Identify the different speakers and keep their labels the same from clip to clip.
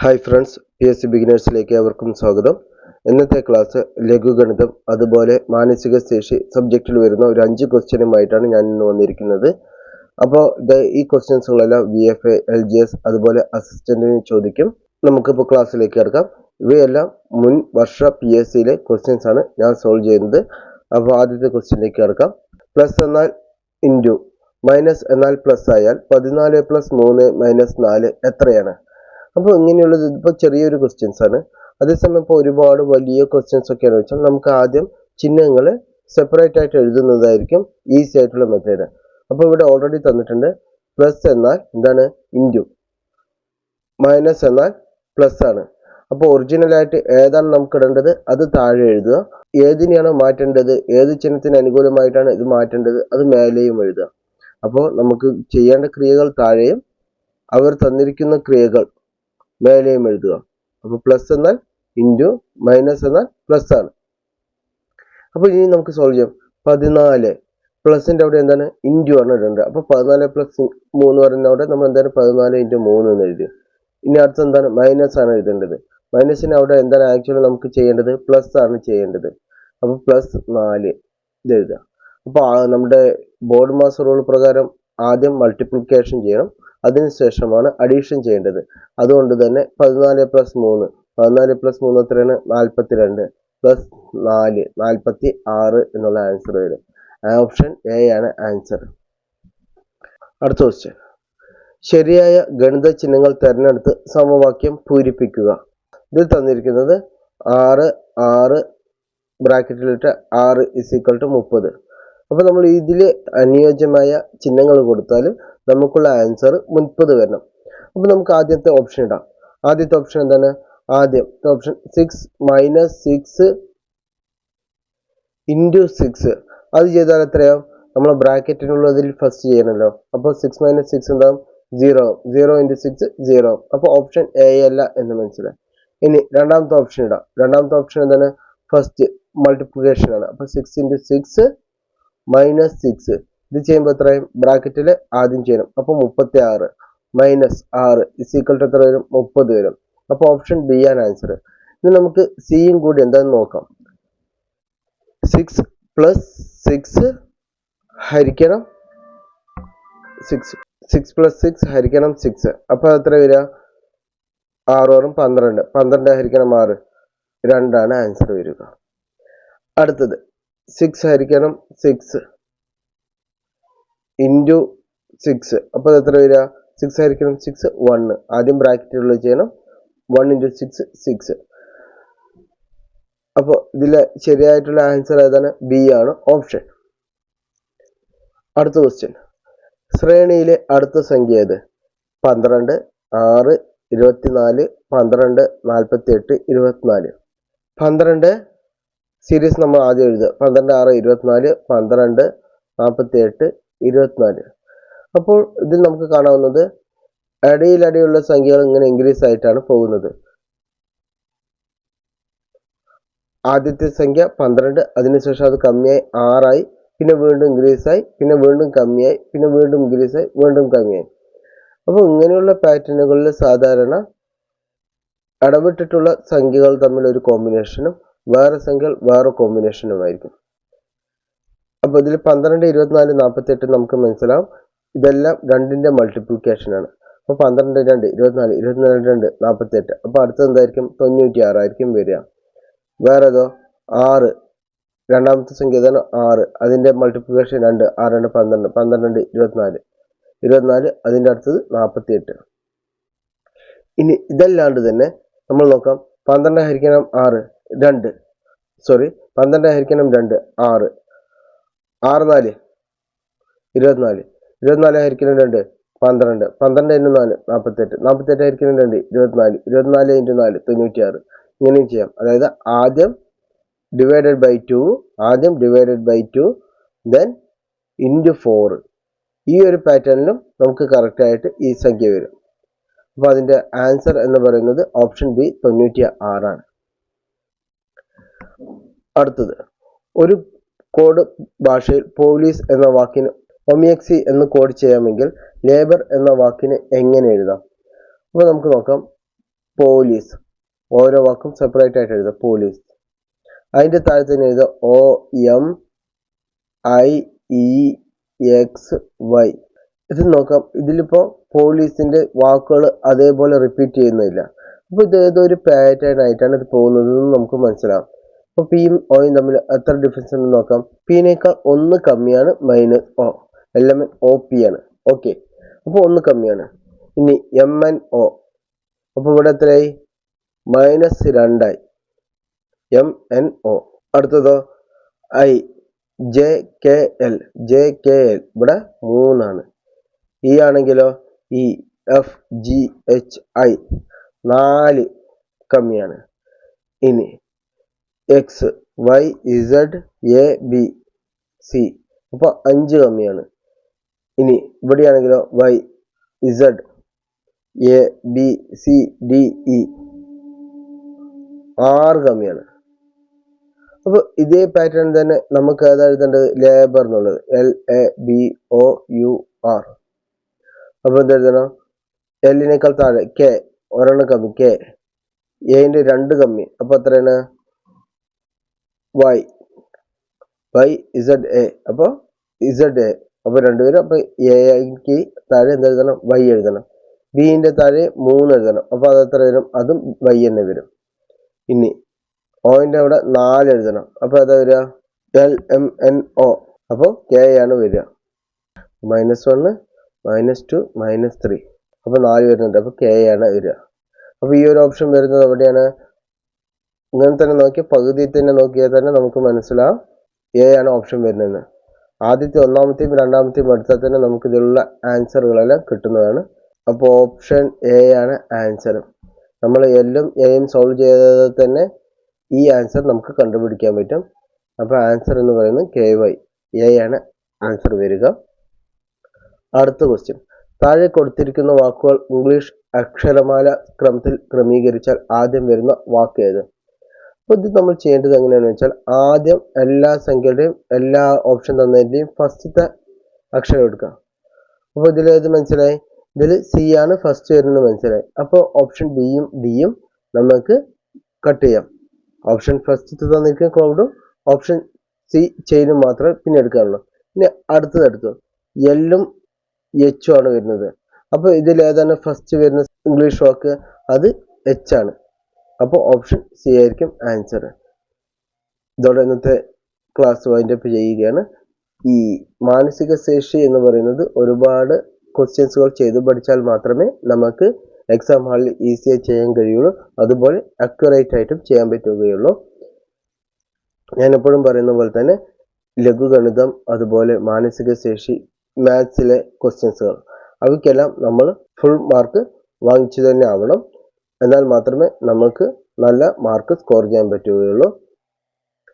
Speaker 1: Hi friends, PSC ബിഗിനേഴ്സിലേക്ക് അവർക്കും സ്വാഗതം. ഇന്നത്തെ ക്ലാസ് ലഘുഗണിതം അതുപോലെ മാനസിക ശേഷി സബ്ജക്റ്റിൽ വരുന്ന ഒരു 5 ക്വസ്റ്റ്യനുമായിട്ടാണ് ഞാൻ ഇന്ന് വന്നിരിക്കുന്നത്. അപ്പോൾ ഈ ക്വസ്റ്റ്യൻസുകളെല്ലാം VFA, LGS അതുപോലെ അസിസ്റ്റന്റിന് ചോദിക്കും. നമുക്കിപ്പോൾ ക്ലാസ്സിലേക്ക് കിടക്കാം. ഇവയെല്ലാം മുൻ വർഷ PSCയിലെ ക്വസ്റ്റ്യൻസ് ആണ് ഞാൻ സോൾവ് ചെയ്യുന്നത്. അപ്പോൾ ആദ്യത്തെ ക്വസ്റ്റ്യനിലേക്ക് കിടക്കാം. പ്ലസ് എന്നാൽ ഇൻറ്റു, മൈനസ് എന്നാൽ പ്ലസ് ആയാൽ 14 + 3 - 4 എത്രയാണ്? അപ്പോൾ ഇങ്ങനെയുള്ളത് ഇപ്പോൾ ചെറിയൊരു ക്വസ്റ്റ്യൻസ് ആണ്. അതേസമയം ഇപ്പോൾ ഒരുപാട് വലിയ ക്വസ്റ്റ്യൻസ് ഒക്കെയാണെന്ന് വെച്ചാൽ നമുക്ക് ആദ്യം ചിഹ്നങ്ങൾ സെപ്പറേറ്റ് ആയിട്ട് എഴുതുന്നതായിരിക്കും ഈസി ആയിട്ടുള്ള മെത്തേഡ്. അപ്പോൾ ഇവിടെ ഓൾറെഡി തന്നിട്ടുണ്ട്. പ്ലസ് എന്നാൽ എന്താണ്? ഇൻറ്റു. മൈനസ് എന്നാൽ പ്ലസ് ആണ്. അപ്പോൾ ഒറിജിനലായിട്ട് ഏതാണ് നമുക്ക് ഇടേണ്ടത് അത് താഴെ എഴുതുക. ഏതിനെയാണോ മാറ്റേണ്ടത്, ഏത് ചിഹ്നത്തിന് അനുകൂലമായിട്ടാണ് ഇത് മാറ്റേണ്ടത് അത് മേലെയും എഴുതുക. അപ്പോൾ നമുക്ക് ചെയ്യേണ്ട ക്രിയകൾ താഴെയും അവർ തന്നിരിക്കുന്ന ക്രിയകൾ മേലെയും എഴുതുക. അപ്പോൾ പ്ലസ് എന്നാൽ ഇൻറ്റു, മൈനസ് എന്നാൽ പ്ലസ് ആണ്. അപ്പോൾ ഇനി നമുക്ക് സോൾവ് ചെയ്യാം. 14 പ്ലസിന്റെ അവിടെ എന്താണ്? ഇൻറ്റു ആണ് ഇടേണ്ടത്. അപ്പോൾ 14 + 3 പറയുന്ന അവിടെ നമ്മൾ എന്താണ് 14 × 3 എന്ന് എഴുതി. ഇനി അടുത്ത എന്താണ്? മൈനസ് ആണ് എഴുതേണ്ടത്. മൈനസിന് അവിടെ എന്താണ് ആക്ച്വലി നമുക്ക് ചെയ്യേണ്ടത്? പ്ലസ് ആണ് ചെയ്യേണ്ടത്. അപ്പോൾ +4 ഇത് എഴുതുക. അപ്പോൾ നമ്മുടെ ബോർഡ് മാസ് റൂൾ പ്രകാരം ആദ്യം മൾട്ടിപ്ലിക്കേഷൻ ചെയ്യണം, അതിനുശേഷമാണ് അഡീഷൻ ചെയ്യേണ്ടത്. അതുകൊണ്ട് തന്നെ 14 + 3 14 + 3 എത്രയാണ്? 42 + 4 46 എന്നുള്ള ആൻസർ വരും. ഓപ്ഷൻ എ ആണ് ആൻസർ. അടുത്ത ക്വസ്റ്റ്യൻ. ശരിയായ ഗണിത ചിഹ്നങ്ങൾ തിരഞ്ഞെടുത്ത് സമവാക്യം പൂരിപ്പിക്കുക. ഇതിൽ തന്നിരിക്കുന്നത് 6 6 ബ്രാക്കറ്റിലിട്ട് 6 = 30. അപ്പോൾ നമ്മൾ ഇതിൽ അനുയോജ്യമായ ചിഹ്നങ്ങൾ കൊടുത്താൽ നമുക്കുള്ള ആൻസർ 30 വരണം. അപ്പോൾ നമുക്ക് ആദ്യത്തെ ഓപ്ഷൻ ഇടാം. ആദ്യത്തെ ഓപ്ഷൻ എന്താണ്? ആദ്യത്തെ ഓപ്ഷൻ 6 - 6 × 6. അത് ചെയ്താൽ എത്രയാവും? നമ്മൾ ബ്രാക്കറ്റിനുള്ളതിൽ ഫസ്റ്റ് ചെയ്യണമല്ലോ. അപ്പോൾ 6 - 6 എന്താവും? 0. 0 × 6 0. അപ്പോൾ ഓപ്ഷൻ എ അല്ല എന്ന് മനസ്സിലായി. ഇനി രണ്ടാമത്തെ ഓപ്ഷൻ ഇടാം. രണ്ടാമത്തെ ഓപ്ഷൻ എന്താണ്? ഫസ്റ്റ് മൾട്ടിപ്ലിക്കേഷൻ ആണ്. അപ്പോൾ 6 × 6 - 6. ഇത് ചെയ്യുമ്പോൾ എത്രയും ബ്രാക്കറ്റിൽ ആദ്യം ചെയ്യണം. അപ്പോൾ 36 - 6 = എത്ര വരും? 30 വരും. അപ്പോൾ ഓപ്ഷൻ ബി ആണ് ആൻസർ. ഇനി നമുക്ക് സിയും കൂടി എന്താണെന്ന് നോക്കാം. 6 + 6 ഹരിക്കണം 6 6 + 6 ഹരിക്കണം 6. അപ്പോൾ എത്ര വരിക? 6 × 12 12 ഹരിക്കണം 6 2 ആണ് ആൻസർ വരിക. അടുത്തത് 6 ഹരിക്കണം 6 × 6. അപ്പോൾ എത്ര വരിക? 6 ഹരിക്കണം 6 1. ആദ്യം ബ്രാക്കറ്റിലുള്ള ചെയ്യണം. 1 × 6 6. അപ്പോൾ ഇതിലെ ശരിയായിട്ടുള്ള ആൻസർ ഏതാണ്? ബി ആണ് ഓപ്ഷൻ. അടുത്ത ക്വസ്റ്റ്യൻ. ശ്രേണിയിലെ അടുത്ത സംഖ്യ ഏത്? 12 6 24 12 48 24. 12 സീരീസ് നമ്മൾ ആദ്യം എഴുതുക. 12 6 24 12 48 24. അപ്പോൾ ഇതിൽ നമുക്ക് കാണാവുന്നത് ഇടയിലടിയുള്ള സംഖ്യകൾ ഇങ്ങനെ ഇൻക്രീസ് ആയിട്ടാണ് പോകുന്നത്. ആദ്യത്തെ സംഖ്യ 12, അതിനുശേഷം അത് കമ്മിയായി 6 ആയി, പിന്നെ വീണ്ടും ഇൻക്രീസ് ആയി, പിന്നെ വീണ്ടും കമ്മിയായി, പിന്നെ വീണ്ടും ഇൻക്രീസ് ആയി, വീണ്ടും കമ്മിയായി. അപ്പോൾ ഇങ്ങനെയുള്ള പാറ്റേണുകളിൽ സാധാരണ ഇടവിട്ടിട്ടുള്ള സംഖ്യകൾ തമ്മിൽ ഒരു കോമ്പിനേഷനും വേറെ സംഖ്യകൾ വേറെ കോമ്പിനേഷനുമായിരിക്കും. അപ്പോൾ ഇതിൽ 12 24 48 നമുക്ക് മനസ്സിലാവും ഇതെല്ലാം 2ന്റെ മൾട്ടിപ്ലിക്കേഷൻ ആണ്. അപ്പോൾ 12 2 24 24 2 48. അപ്പോൾ അടുത്തത് എന്തായിരിക്കും? 96 ആയിരിക്കും വരിക. വേറെ ഏതോ 6 രണ്ടാമത്തെ സംഖ്യ ഏതാണ്? 6 അതിന്റെ മൾട്ടിപ്ലിക്കേഷൻ 2 6 2 12 12 24 24. അതിന്റെ അടുത്തത് 48. ഇനി ഇതല്ലാണ്ട് തന്നെ നമ്മൾ നോക്കാം. 12 ഹരിക്കണം 6 2 12 ഹരിക്കണം 2 6 6 4 24 24 ഹരിക്കണം 2 12 12 × 4 48 48 ഹരിക്കണം 2 24 24 × 4 96. ഇങ്ങനെയും ചെയ്യാം. അതായത് ആദ്യം ഡിവൈഡഡ് ബൈ 2 ദെൻ × 4. ഈ ഒരു പാറ്റേണിലും നമുക്ക് കറക്റ്റ് ആയിട്ട് ഈ സംഖ്യ വരും. അപ്പോൾ അതിന്റെ ആൻസർ എന്ന് പറയുന്നത് ഓപ്ഷൻ ബി 96 ആണ്. അടുത്തത്. ഒരു കോഡ് ഭാഷയിൽ പോലീസ് എന്ന വാക്കിന് ഒമിയക്സി എന്ന് കോഡ് ചെയ്യാമെങ്കിൽ ലേബർ എന്ന വാക്കിന് എങ്ങനെ എഴുതാം? അപ്പോൾ നമുക്ക് നോക്കാം. പോലീസ്. ഓരോ വാക്കും സെപ്പറേറ്റ് ആയിട്ട് എഴുതുക. പോലീസ്. അതിന്റെ താഴെ തന്നെ എഴുതുക OMIEXY. ഇത് നോക്കാം. ഇതിലിപ്പോ പോലീസിന്റെ വാക്കുകൾ അതേപോലെ റിപ്പീറ്റ് ചെയ്യുന്നില്ല. അപ്പൊ ഇത് ഏതൊരു പാറ്റേൺ ആയിട്ടാണ് ഇത് പോകുന്നത് എന്ന് നമുക്ക് മനസ്സിലാവും. അപ്പൊ പിയും ഒയും തമ്മിൽ എത്ര ഡിഫറൻസ് ഉണ്ടെന്ന് നോക്കാം. പിനേക്കാൾ 1 കമ്മിയാണ് -O. എല്ലാം OP ആണ്. ഓക്കെ, അപ്പൊ 1 കമ്മിയാണ്. ഇനി MNO. അപ്പൊ ഇവിടെ എത്രയായി? -2 ആയി. MNO. അടുത്തതോ JKL. ഇവിടെ 3 ആണ്. ഈ ആണെങ്കിലോ EFGHI 4 കമ്മിയാണ്. ഇനി XYZABC അപ്പൊ 5 കമ്മിയാണ്. ഇനി ഇവിടെയാണെങ്കിലോ YZABCDE 6 കമ്മിയാണ്. അപ്പൊ ഇതേ പാറ്റേൺ തന്നെ നമുക്ക് ഏതാ എഴുതേണ്ടത്? ലേബർ എന്നുള്ളത് LABOUR. അപ്പൊ എന്ത് എഴുതണം? എല്ലിനേക്കാൾ താഴെ K, ഒരെണ്ണം കമ്മി K. എന്റെ 2 കമ്മി. അപ്പൊ എത്രയാണ്? YZA. അപ്പൊ ZA. അപ്പൊ രണ്ടുപേരും. അപ്പൊ എക്ക് താഴെ എന്ത് എഴുതണം? Y എഴുതണം. ബിന്റെ താഴെ 3 എഴുതണം. അപ്പൊ അത് എത്ര വരും? അതും Y തന്നെ വരും. ഇനി ഓന്റെ അവിടെ 4 എഴുതണം. അപ്പൊ അതാ വരിക? LMNO. അപ്പൊ K ആണ് വരിക. -1 -2 -3. അപ്പൊ 4 വരുന്നുണ്ട്. അപ്പൊ K ആണ് വരിക. അപ്പൊ ഈ ഒരു ഓപ്ഷൻ വരുന്നത് എവിടെയാണ്? ഇങ്ങനെ തന്നെ നോക്കിയാൽ പകുതി തന്നെ നോക്കിയാൽ തന്നെ നമുക്ക് മനസ്സിലാവും A ആണ് ഓപ്ഷൻ വരുന്നതെന്ന്. ആദ്യത്തെ ഒന്നാമത്തെയും രണ്ടാമത്തെയും എടുത്താൽ തന്നെ നമുക്ക് ഇതിലുള്ള ആൻസറുകളെല്ലാം കിട്ടുന്നതാണ്. അപ്പോൾ ഓപ്ഷൻ A ആണ് ആൻസർ. നമ്മൾ എല്ലും എയും സോൾവ് ചെയ്താൽ തന്നെ ഈ ആൻസർ നമുക്ക് കണ്ടുപിടിക്കാൻ പറ്റും. അപ്പോൾ ആൻസർ എന്ന് പറയുന്നത് KY. A ആണ് ആൻസർ വരിക. അടുത്ത ക്വസ്റ്റ്യൻ. താഴെ കൊടുത്തിരിക്കുന്ന വാക്കുകൾ ഇംഗ്ലീഷ് അക്ഷരമാല ക്രമത്തിൽ ക്രമീകരിച്ചാൽ ആദ്യം വരുന്ന വാക്ക് ഏത്? അപ്പോൾ ഇത് നമ്മൾ ചെയ്യേണ്ടത് എങ്ങനെയാണെന്ന് വെച്ചാൽ ആദ്യം എല്ലാ സംഖ്യയുടെയും എല്ലാ ഓപ്ഷൻ തന്നതിൻ്റെയും ഫസ്റ്റത്തെ അക്ഷരം എടുക്കുക. അപ്പോൾ ഇതിലേത് മനസ്സിലായി? ഇതിൽ C ആണ് ഫസ്റ്റ് വരുന്നത് മനസ്സിലായി. അപ്പോൾ ഓപ്ഷൻ Bയും Dയും നമുക്ക് കട്ട് ചെയ്യാം. ഓപ്ഷൻ ഫസ്റ്റ് തന്നിരിക്കുന്ന ക്ലൗഡും ഓപ്ഷൻ C ചെയിനും മാത്രമേ പിന്നെ എടുക്കാറുള്ളൂ. ഇനി അടുത്തത് എടുത്തു. എല്ലും എച്ചും ആണ് വരുന്നത്. അപ്പോൾ ഇതിൽ ഏതാണ് ഫസ്റ്റ് വരുന്ന ഇംഗ്ലീഷ് വാക്ക്? അത് H ആണ്. അപ്പോൾ ഓപ്ഷൻ C ആയിരിക്കും ആൻസർ. ഇതോടെ ഇന്നത്തെ ക്ലാസ് വൈൻഡ് അപ്പ് ചെയ്യുകയാണ്. ഈ മാനസിക ശേഷി എന്ന് പറയുന്നത് ഒരുപാട് ക്വസ്റ്റ്യൻസുകൾ ചെയ്തു പഠിച്ചാൽ മാത്രമേ നമുക്ക് എക്സാം ഹാളിൽ ഈസിയായി ചെയ്യാൻ കഴിയുള്ളൂ. അതുപോലെ അക്യുറേറ്റ് ആയിട്ടും ചെയ്യാൻ പറ്റുകയുള്ളൂ. ഞാൻ എപ്പോഴും പറയുന്ന പോലെ തന്നെ ലഘുഗണിതം, അതുപോലെ മാനസിക ശേഷി, മാത്സിലെ ക്വസ്റ്റ്യൻസുകൾ അവയ്ക്കെല്ലാം നമ്മൾ ഫുൾ മാർക്ക് വാങ്ങിച്ചു തന്നെ ആവണം. എന്നാൽ മാത്രമേ നമുക്ക് നല്ല മാർക്ക് സ്കോർ ചെയ്യാൻ പറ്റുകയുള്ളൂ.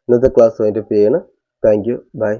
Speaker 1: ഇന്നത്തെ ക്ലാസ് വൈൻഡ് അപ്പ് ചെയ്യണം. Thank you. ബൈ.